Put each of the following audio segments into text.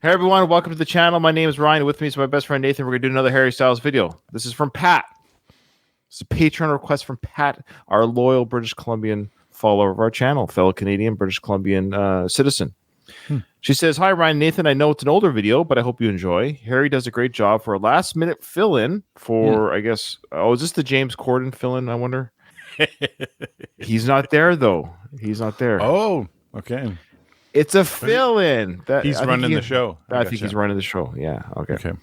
Hey everyone, welcome to the channel. My name is Ryan. With me is my best friend Nathan. We're going to do another Harry Styles video. This is from Pat. It's a Patreon request from Pat, our loyal British Columbian follower of our channel, fellow Canadian British Columbian citizen. She says, "Hi Ryan, Nathan. I know it's an older video, but I hope you enjoy. Harry does a great job for a last-minute fill-in for, I guess, is this the James Corden fill-in, I wonder? He's not there, though. He's not there. Oh, okay. It's a fill-in. He's running the show. I think he's running the show. Yeah. Okay. Okay.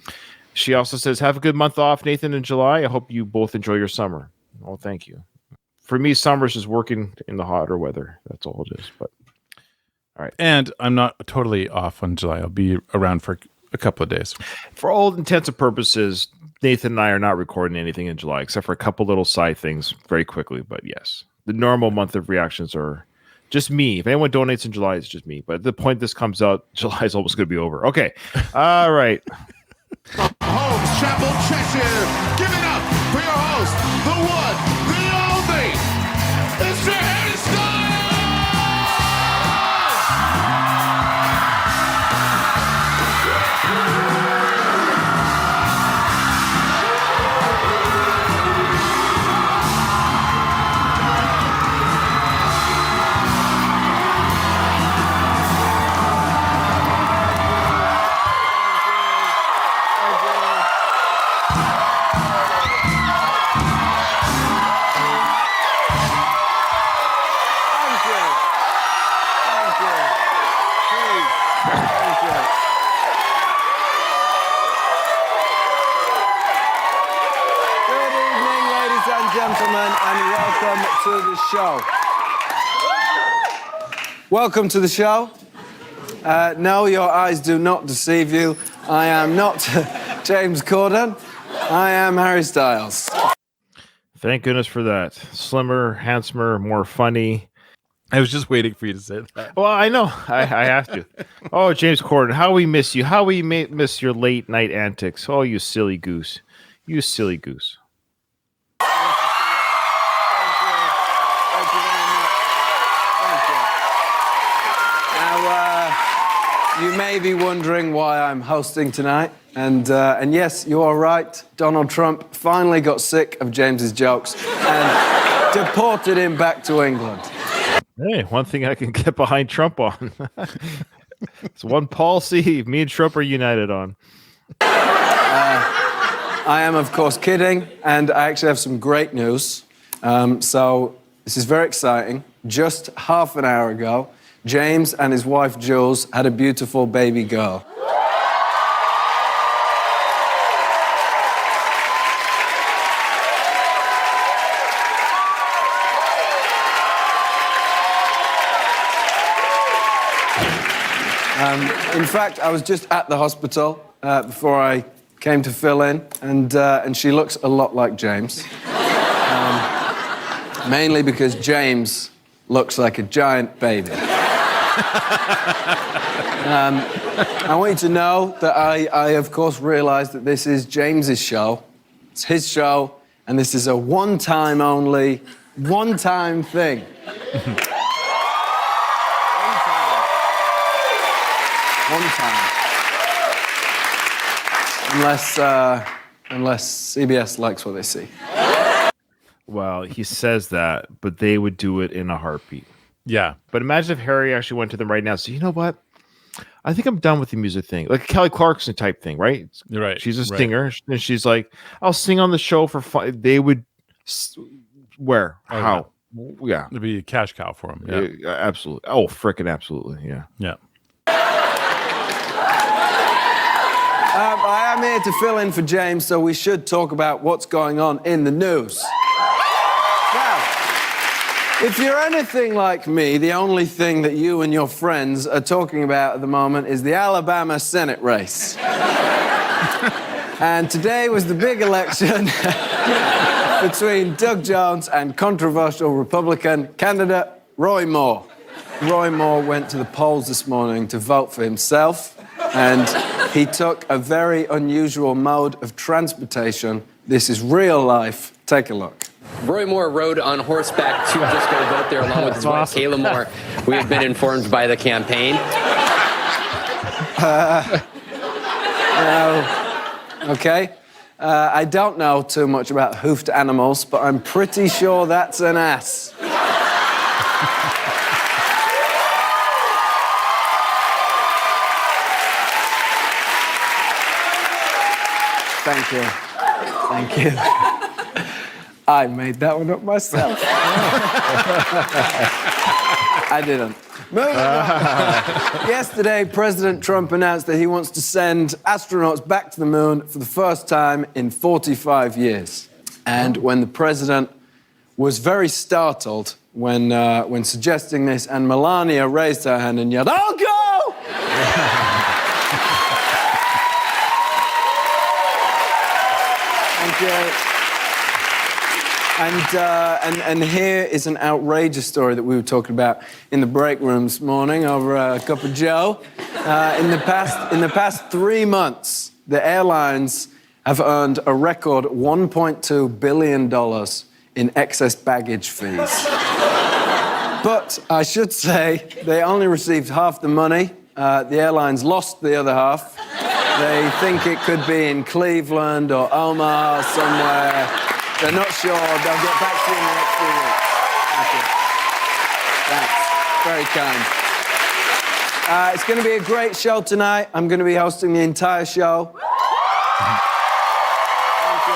She also says, have a good month off, Nathan, in July. I hope you both enjoy your summer. Oh, thank you. For me, summer's just working in the hotter weather. That's all it is. But all right. And I'm not totally off on July. I'll be around for a couple of days. For all intents and purposes, Nathan and I are not recording anything in July, except for a couple little side things very quickly. But yes, the normal month of reactions are just me. If anyone donates in July, it's just me. But at the point this comes out, July is almost going to be over. Okay. All right. Holmes, Chapel, Cheshire. Give it up for your host, the one, the only, Mr. Harry Styles! Gentlemen, and welcome to the show. Welcome to the show. No, your eyes do not deceive you. I am not James Corden. I am Harry Styles. Thank goodness for that. Slimmer, handsomer, more funny. I was just waiting for you to say that. Well, I know. I have to. Oh, James Corden, how we miss you. How we miss your late night antics. Oh, you silly goose. You silly goose. You may be wondering why I'm hosting tonight, and yes, you are right. Donald Trump finally got sick of James's jokes and deported him back to England. Hey, one thing I can get behind Trump on. It's one policy me and Trump are united on. I am, of course, kidding, and I actually have some great news. So this is very exciting. Just half an hour ago, James and his wife, Jules, had a beautiful baby girl. In fact, I was just at the hospital before I came to fill in, and she looks a lot like James. Mainly because James looks like a giant baby. I want you to know that I of course, realize that this is James's show. It's his show, and this is a one-time only, one-time thing. One time. Unless CBS likes what they see. Well, he says that, but they would do it in a heartbeat. Yeah. But imagine if Harry actually went to them right now. So, you know what? I think I'm done with the music thing. Like a Kelly Clarkson type thing, right? You're right. She's a singer, and she's like, I'll sing on the show for fun. They would... Where? Oh, how? Yeah. It'd be a cash cow for him. Yeah. Absolutely. Oh, frickin' absolutely. Yeah. Yeah. I am here to fill in for James, so we should talk about what's going on in the news. Now, if you're anything like me, the only thing that you and your friends are talking about at the moment is the Alabama Senate race. And today was the big election between Doug Jones and controversial Republican candidate Roy Moore. Roy Moore went to the polls this morning to vote for himself, and he took a very unusual mode of transportation. This is real life. Take a look. Roy Moore rode on horseback to just go vote there along with his wife, Kayla Moore. We have been informed by the campaign. Okay. I don't know too much about hoofed animals, but I'm pretty sure that's an ass. Thank you. Thank you. I made that one up myself. I didn't. Moving on. Yesterday, President Trump announced that he wants to send astronauts back to the moon for the first time in 45 years. And when the president was very startled when suggesting this, and Melania raised her hand and yelled, "I'll go!" Thank you. And here is an outrageous story that we were talking about in the break room this morning over a cup of Joe. In the past 3 months, the airlines have earned a record $1.2 billion in excess baggage fees. But I should say they only received half the money. The airlines lost the other half. They think it could be in Cleveland or Omaha somewhere. They're not sure. They'll get back to you in the next few weeks. Thank you. Thanks. Very kind. It's going to be a great show tonight. I'm going to be hosting the entire show. Thank you.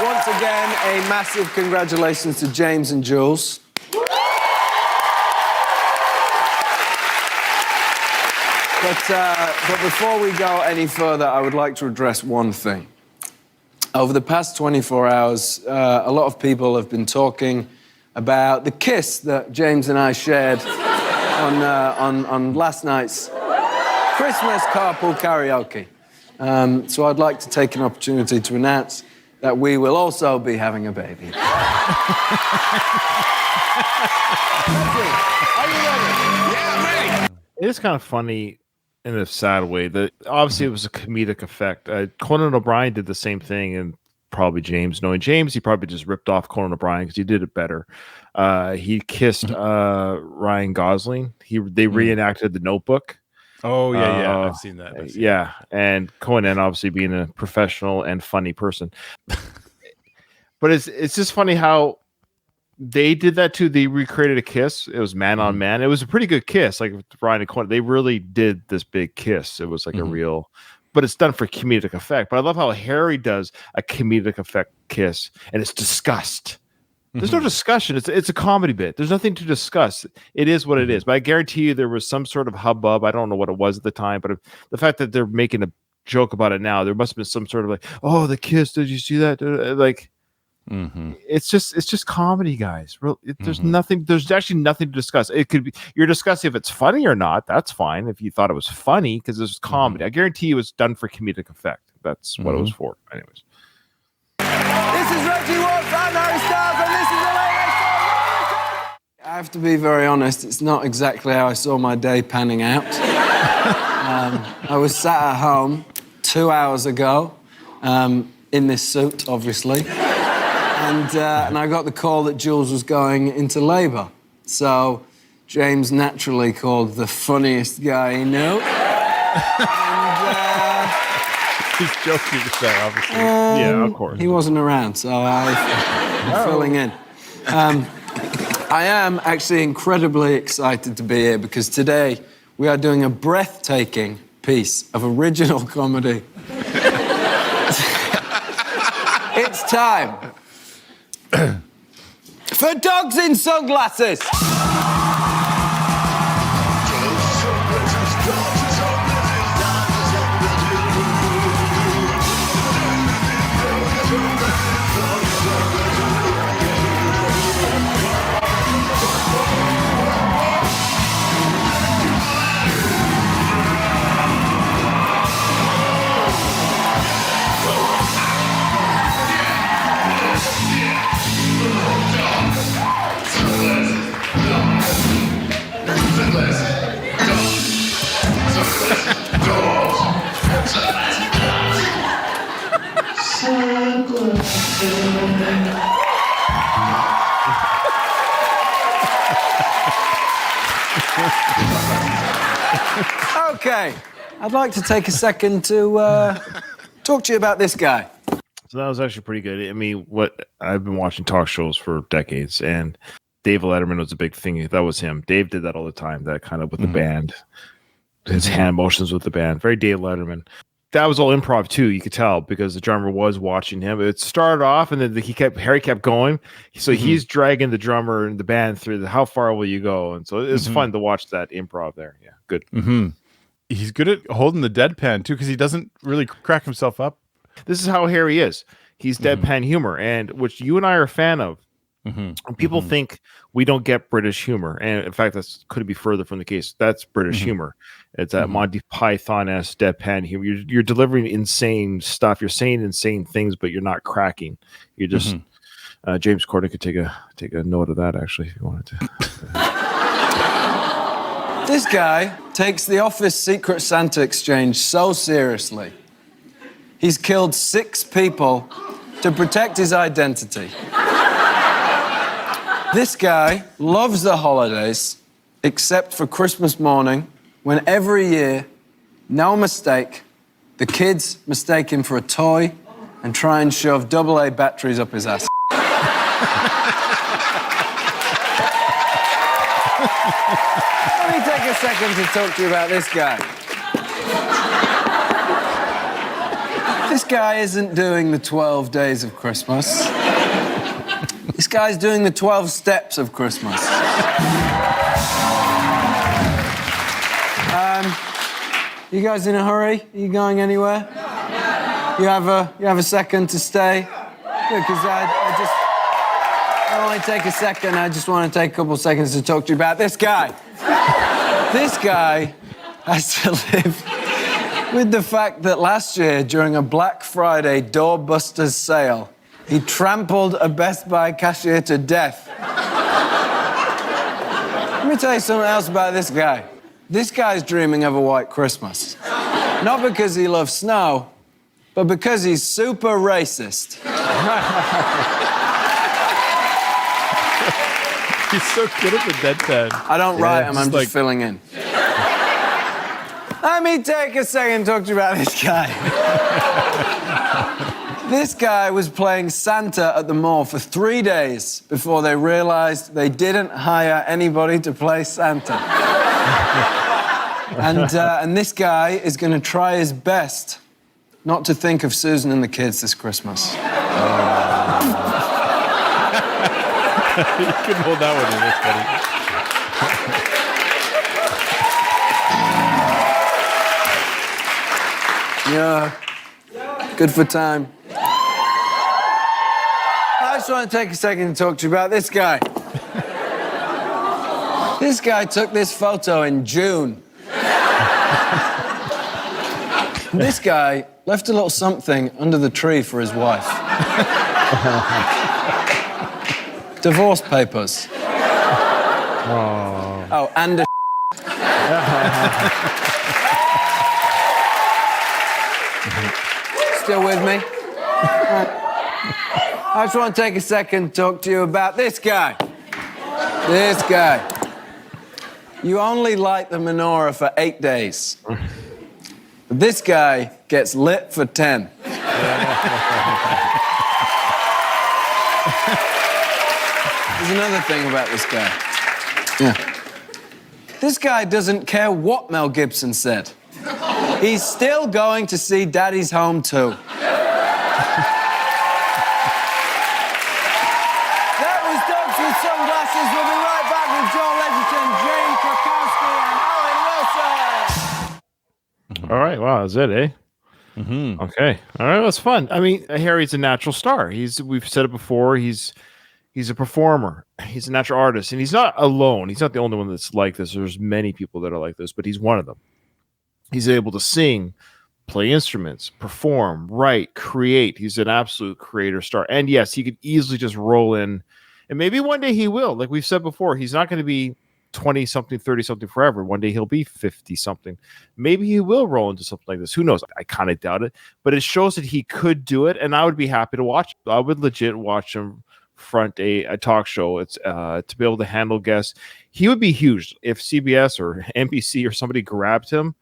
Once again, a massive congratulations to James and Jules. But before we go any further, I would like to address one thing. Over the past 24 hours, a lot of people have been talking about the kiss that James and I shared on last night's Christmas carpool karaoke. So I'd like to take an opportunity to announce that we will also be having a baby. Thank you. Are you ready? Yeah, I'm ready. It is kind of funny in a sad way that obviously it was a comedic effect. Conan O'Brien did the same thing, and probably James, knowing James, he probably just ripped off Conan O'Brien because he did it better. He kissed Ryan Gosling. They reenacted The Notebook. Oh, yeah. I've seen that. Yeah, and Conan obviously being a professional and funny person. But it's just funny how they did that too. They recreated a kiss. It was man on man. It was a pretty good kiss. Like Ryan and Conan, they really did this big kiss. It was like a real, but it's done for comedic effect. But I love how Harry does a comedic effect kiss, and it's disgust. There's no discussion. It's a comedy bit. There's nothing to discuss. It is what it is. But I guarantee you there was some sort of hubbub. I don't know what it was at the time, but the fact that they're making a joke about it now, there must have been some sort of like, oh, the kiss. Did you see that? Like, it's just comedy, guys. There's nothing. There's actually nothing to discuss. It could be you're discussing if it's funny or not. That's fine if you thought it was funny because it's comedy. I guarantee you it was done for comedic effect. That's what it was for. Anyways. This is Reggie Watts, I'm Harry Styles, and this is the latest. I have to be very honest, it's not exactly how I saw my day panning out. I was sat at home 2 hours ago, in this suit, obviously, and I got the call that Jules was going into labour. So James naturally called the funniest guy he knew. He's joking there, obviously. Yeah, of course. He wasn't around, so I'm filling in. I am actually incredibly excited to be here because today we are doing a breathtaking piece of original comedy. It's time for Dogs in Sunglasses. Okay, I'd like to take a second to talk to you about this guy. So that was actually pretty good. I mean, what I've been watching talk shows for decades, and Dave Letterman was a big thing. That was him. Dave did that all the time. That kind of with the band, his hand motions with the band. Very Dave Letterman. That was all improv too. You could tell because the drummer was watching him. It started off, and then Harry kept going. So he's dragging the drummer and the band through. How far will you go? And so it's fun to watch that improv there. Yeah, good. He's good at holding the deadpan too, because he doesn't really crack himself up. This is how Harry is. He's deadpan humor, and which you and I are a fan of. When people think we don't get British humor, and in fact, that could be further from the case. That's British humor. It's that Monty Python-esque deadpan humor. You're delivering insane stuff. You're saying insane things, but you're not cracking. You're just James Corden could take a note of that actually if you wanted to. This guy takes the Office Secret Santa exchange so seriously. He's killed 6 people to protect his identity. This guy loves the holidays, except for Christmas morning, when every year, no mistake, the kids mistake him for a toy and try and shove AA batteries up his ass. Let me take a second to talk to you about this guy. This guy isn't doing the 12 days of Christmas. This guy's doing the 12 steps of Christmas. You guys in a hurry? Are you going anywhere? You have a second to stay? Because I only take a second. I just want to take a couple seconds to talk to you about this guy. This guy has to live with the fact that last year, during a Black Friday doorbusters sale, he trampled a Best Buy cashier to death. Let me tell you something else about this guy. This guy's dreaming of a white Christmas. Not because he loves snow, but because he's super racist. He's so good at the deadpan. I don't write him, I'm just filling in. Let me take a second to talk to you about this guy. This guy was playing Santa at the mall for 3 days before they realized they didn't hire anybody to play Santa. And this guy is going to try his best not to think of Susan and the kids this Christmas. You couldn't hold that one in this, Yeah, good for time. I just want to take a second to talk to you about this guy. This guy took this photo in June. This guy left a little something under the tree for his wife. Divorce papers. Oh, and a Still with me? I just want to take a second to talk to you about this guy. This guy. You only light the menorah for 8 days. But this guy gets lit for 10. There's another thing about this guy. Yeah. This guy doesn't care what Mel Gibson said. He's still going to see Daddy's Home too. That was Dogs with Sunglasses. We'll be right back with Joel Edgerton, Jane Krakowski, and Owen Wilson. All right, wow, that's it, eh? Okay, all right, that's fun. I mean, Harry's a natural star. We've said it before. He's a performer. He's a natural artist, and he's not alone. He's not the only one that's like this. There's many people that are like this, but he's one of them. He's able to sing, play instruments, perform, write, create. He's an absolute creator star. And yes, he could easily just roll in, and maybe one day he will. Like we've said before, he's not going to be 20-something, 30-something forever. One day he'll be 50-something. Maybe he will roll into something like this. Who knows? I kind of doubt it. But it shows that he could do it, and I would be happy to watch. I would legit watch him front a talk show. It's to be able to handle guests. He would be huge if CBS or NBC or somebody grabbed him.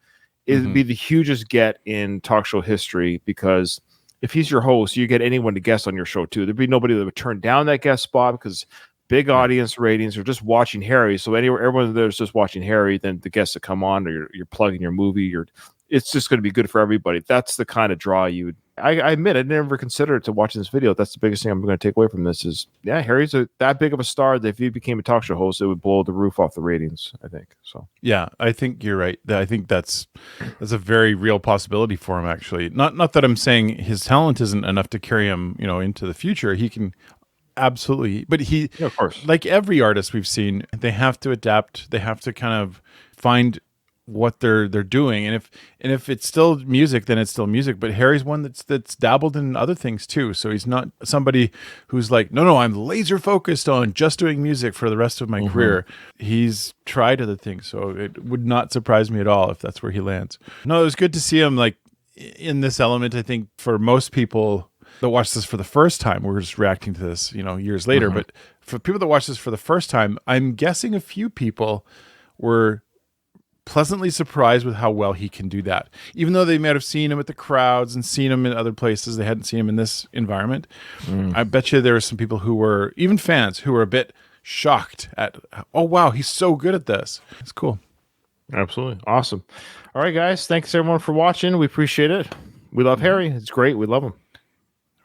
It'd be the hugest get in talk show history, because if he's your host, you get anyone to guest on your show too. There'd be nobody that would turn down that guest spot, because big audience ratings are just watching Harry. So everyone there's just watching Harry, then the guests that come on, or you're plugging your movie, it's just going to be good for everybody. That's the kind of draw I admit, I never considered to watching this video. That's the biggest thing I'm going to take away from this is, Harry's that big of a star that if he became a talk show host, it would blow the roof off the ratings, I think. So yeah, I think you're right. I think that's a very real possibility for him, actually. Not that I'm saying his talent isn't enough to carry him, into the future. He can absolutely, but of course, like every artist we've seen, they have to adapt. They have to kind of find what they're doing, and if it's still music, then it's still music. But Harry's one that's dabbled in other things too, so he's not somebody who's like, no, I'm laser focused on just doing music for the rest of my career. He's tried other things, so it would not surprise me at all if that's where he lands. No, it was good to see him like in this element. I think for most people that watch this for the first time, we're just reacting to this years later, but for people that watch this for the first time, I'm guessing a few people were pleasantly surprised with how well he can do that. Even though they might have seen him at the crowds and seen him in other places, they hadn't seen him in this environment. I bet you there were some people who were, even fans, who were a bit shocked at, oh wow, he's so good at this. It's cool. Absolutely. Awesome. All right, guys. Thanks everyone for watching. We appreciate it. We love Harry. It's great. We love him.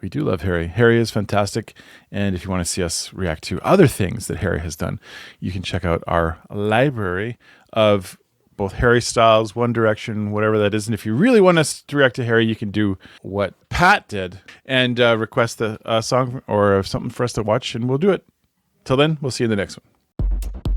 We do love Harry. Harry is fantastic. And if you want to see us react to other things that Harry has done, you can check out our library of both Harry Styles, One Direction, whatever that is. And if you really want us to react to Harry, you can do what Pat did and request a song or something for us to watch, and we'll do it. Till then, we'll see you in the next one.